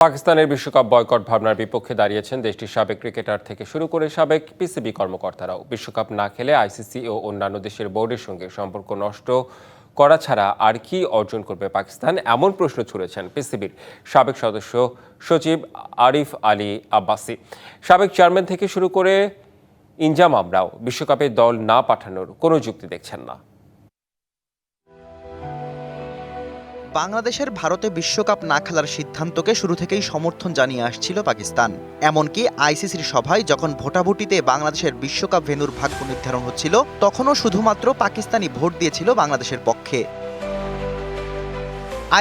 পাকিস্তানের বিশ্বকাপ বয়কট ভাবনার বিপক্ষে দাঁড়িয়েছেন দেশটির সাবেক ক্রিকেটার থেকে শুরু করে সাবেক পিসিবি কর্মকর্তারাও। বিশ্বকাপ না খেলে আইসিসি ও অন্যান্য দেশের বোর্ডের সঙ্গে সম্পর্ক নষ্ট করা ছাড়া আর কি অর্জন করবে পাকিস্তান, এমন প্রশ্ন ছুড়েছেন পিসিবির সাবেক সদস্য সচিব আরিফ আলী আব্বাসি। সাবেক চেয়ারম্যান থেকে শুরু করে ইনজাম আমরাও বিশ্বকাপে দল না পাঠানোর কোনো যুক্তি দেখছেন না। বাংলাদেশের ভারতে বিশ্বকাপ না খেলার সিদ্ধান্তকে শুরু থেকেই সমর্থন জানিয়ে আসছিল পাকিস্তান। এমনকি আইসিসির সভায় যখন ভোটাভুটিতে বাংলাদেশের বিশ্বকাপ ভেন্যুর ভাগ্য নির্ধারণ হচ্ছিল, তখনও শুধুমাত্র পাকিস্তানি ভোট দিয়েছিল বাংলাদেশের পক্ষে।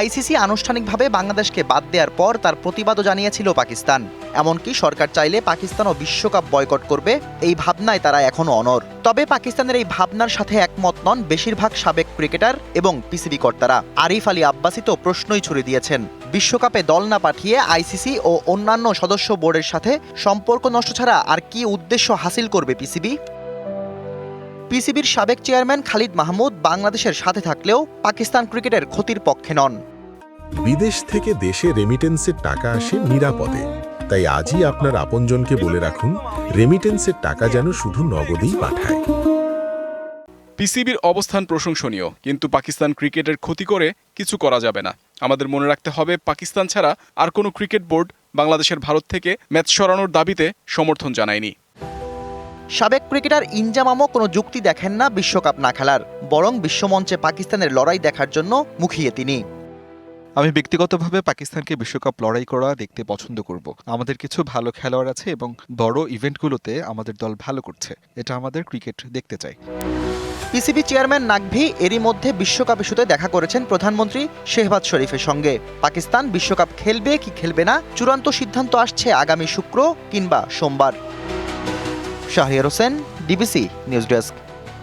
আইসিসি আনুষ্ঠানিকভাবে বাংলাদেশকে বাদ দেওয়ার পর তার প্রতিবাদও জানিয়েছিল পাকিস্তান। এমনকি সরকার চাইলে পাকিস্তানও বিশ্বকাপ বয়কট করবে, এই ভাবনায় তারা এখনও অনড়। তবে পাকিস্তানের এই ভাবনার সাথে একমত নন বেশিরভাগ সাবেক ক্রিকেটার এবং পিসিবি কর্তারা। আরিফ আলী আব্বাসি তো প্রশ্নই ছুড়ে দিয়েছেন, বিশ্বকাপে দল না পাঠিয়ে আইসিসি ও অন্যান্য সদস্য বোর্ডের সাথে সম্পর্ক নষ্ট ছাড়া আর কি উদ্দেশ্য হাসিল করবে পিসিবি? পিসিবির সাবেক চেয়ারম্যান খালিদ মাহমুদ বাংলাদেশের সাথে থাকলেও পাকিস্তান ক্রিকেটের ক্ষতির পক্ষে নন। বিদেশ থেকে দেশে রেমিটেন্সের টাকা আসে নিরাপদে, তাই আজই আপনার আপনজনকে বলে রাখুন, রেমিটেন্সের টাকা যেন শুধু নগদেই পাঠায়। পিসিবির অবস্থান প্রশংসনীয়, কিন্তু পাকিস্তান ক্রিকেটের ক্ষতি করে কিছু করা যাবে না। আমাদের মনে রাখতে হবে, পাকিস্তান ছাড়া আর কোনো ক্রিকেট বোর্ড বাংলাদেশের ভারত থেকে ম্যাচ সরানোর দাবিতে সমর্থন জানায়নি। সাবেক ক্রিকেটার ইনজামামও কোনো যুক্তি দেখেন না বিশ্বকাপ না খেলার, বরং বিশ্বমঞ্চে পাকিস্তানের লড়াই দেখার জন্য মুখিয়ে তিনি। আমি ব্যক্তিগতভাবে পাকিস্তানকে বিশ্বকাপ লড়াই করা দেখতে পছন্দ করব। আমাদের কিছু ভালো খেলোয়াড় আছে এবং বড় ইভেন্টগুলোতে আমাদের দল ভালো করছে, এটা আমাদের ক্রিকেট দেখতে চাই। পিসিবি চেয়ারম্যান নাকভি এরই মধ্যে বিশ্বকাপ ইস্যুতে দেখা করেছেন প্রধানমন্ত্রী শেহবাজ শরীফের সঙ্গে। পাকিস্তান বিশ্বকাপ খেলবে কি খেলবে না চূড়ান্ত সিদ্ধান্ত আসছে আগামী শুক্র কিংবা সোমবার। Shahriar Hossain, DBC news desk.